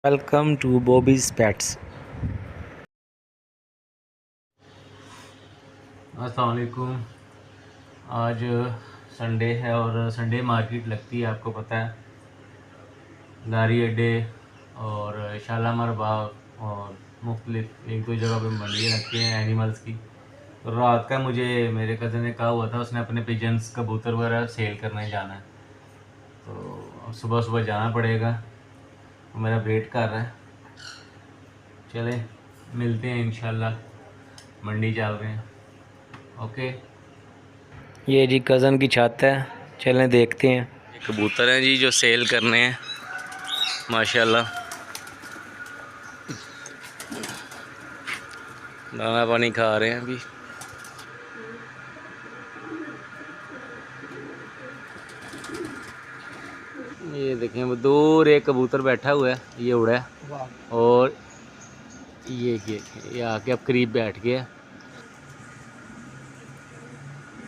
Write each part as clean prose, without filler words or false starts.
Welcome to बॉबीज़ pets. अस्सलाम वालेकुम। आज संडे है और संडे मार्केट लगती है, आपको पता है। गारी अड्डे और शालामार बाग और मुख्तलिफ एक दो जगह पे मंडियाँ लगती हैं एनिमल्स की। तो रात का मुझे मेरे कज़न ने कहा हुआ था, उसने अपने पिजन्स कबूतर वगैरह सेल करने जाना है, तो सुबह सुबह जाना पड़ेगा। तो मेरा वेट कर रहा है। चले मिलते हैं इंशाल्लाह, मंडी चल रहे हैं। ओके। ये जी कज़न की छत है, चलें देखते हैं। कबूतर हैं जी जो सेल करने हैं, माशाल्लाह। दाना पानी खा रहे हैं अभी। ये देखें, वो दूर एक कबूतर बैठा हुआ है, ये उड़ा है। और ये आके अब करीब बैठ गया,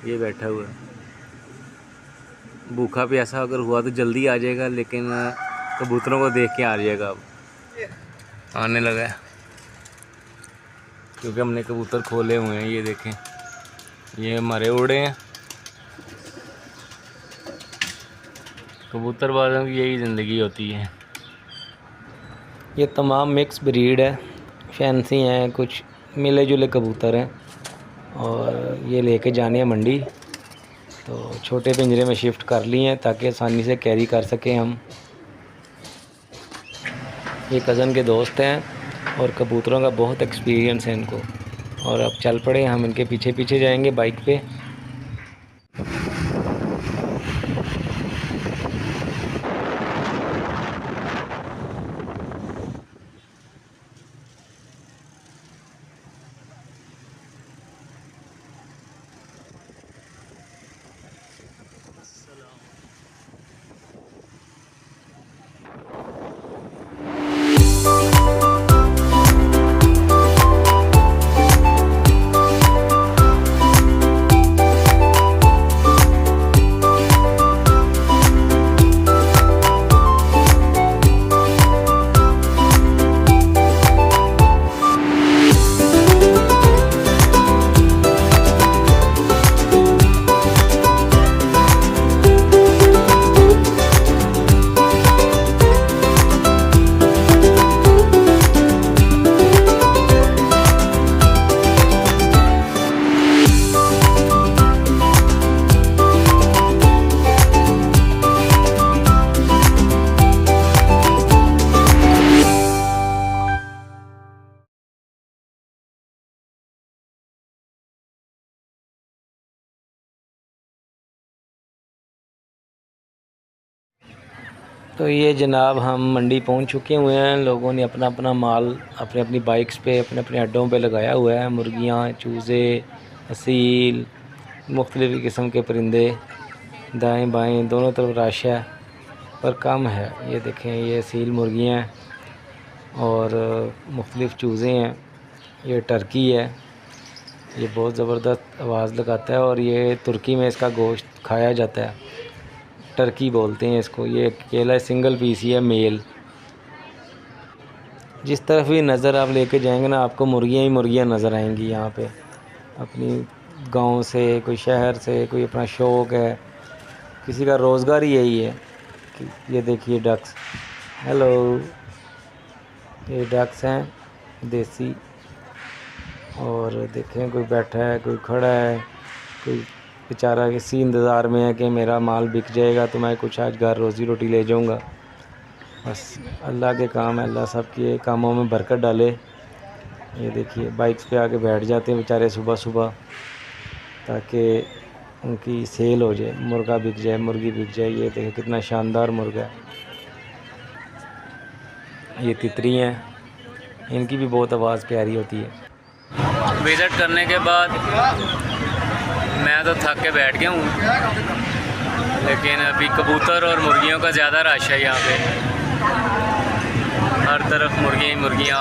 ये बैठा हुआ है। भूखा प्यासा अगर हुआ तो जल्दी आ जाएगा, लेकिन कबूतरों को देख के आ जाएगा। अब आने लगा है क्योंकि हमने कबूतर खोले हुए हैं। ये देखें, ये हमारे उड़े हैं। कबूतरबाजों की यही ज़िंदगी होती है। ये तमाम मिक्स ब्रीड है, फैंसी हैं, कुछ मिले जुले कबूतर हैं। और ये लेके जाने हैं मंडी, तो छोटे पिंजरे में शिफ्ट कर लिए हैं ताकि आसानी से कैरी कर सकें हम। ये कज़न के दोस्त हैं और कबूतरों का बहुत एक्सपीरियंस है इनको। और अब चल पड़े, हम इनके पीछे पीछे जाएंगे बाइक पे। तो ये जनाब हम मंडी पहुंच चुके हुए हैं। लोगों ने अपना अपना माल अपने अपनी बाइक्स पे अपने अपने अड्डों पे लगाया हुआ है। मुर्गियां, चूज़े, असील, मुख्तलिफ़ किस्म के परिंदे दाएं बाएं दोनों तरफ रश है, पर कम है। ये देखें, ये असील मुर्गियां हैं और मुख्तलिफ़ चूज़े हैं। ये टर्की है, ये बहुत ज़बरदस्त आवाज़ लगाता है और ये तुर्की में इसका गोश्त खाया जाता है। टर्की बोलते हैं इसको। ये अकेला सिंगल पीस ही है, मेल। जिस तरफ भी नज़र आप लेके जाएंगे ना, आपको मुर्गियाँ ही मुर्गियाँ नज़र आएंगी यहाँ पे। अपनी गांव से, कोई शहर से, कोई अपना शौक़ है, किसी का रोज़गार ही यही है कि ये देखिए डक्स। हेलो, ये डक्स हैं देसी। और देखें, कोई बैठा है, कोई खड़ा है, कोई बेचारा किसी इंतज़ार में है कि मेरा माल बिक जाएगा तो मैं कुछ आज घर रोज़ी रोटी ले जाऊंगा। बस अल्लाह के काम है, अल्लाह सबके कामों में बरकत डाले। ये देखिए, बाइक्स पे आके बैठ जाते हैं बेचारे सुबह सुबह ताकि उनकी सेल हो जाए, मुर्गा बिक जाए, मुर्गी बिक जाए। ये देखिए कितना शानदार मुर्गा है। ये तितरी हैं, इनकी भी बहुत आवाज़ प्यारी होती है। विज़िट करने के बाद मैं तो थक के बैठ गया हूँ, लेकिन अभी कबूतर और मुर्गियों का ज़्यादा रश है यहाँ पे। हर तरफ मुर्गियाँ ही मुर्गियाँ।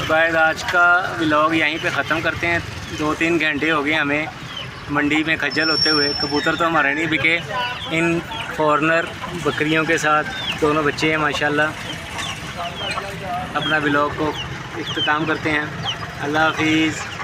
गाइस आज का व्लॉग यहीं पे ख़त्म करते हैं। 2-3 घंटे हो गए हमें मंडी में खज्जल होते हुए। कबूतर तो हमारे नहीं बिके, इन फॉरनर बकरियों के साथ दोनों बच्चे हैं माशाल्लाह। अपना व्लॉग को इख्तिताम करते हैं। अल्लाह हाफिज़।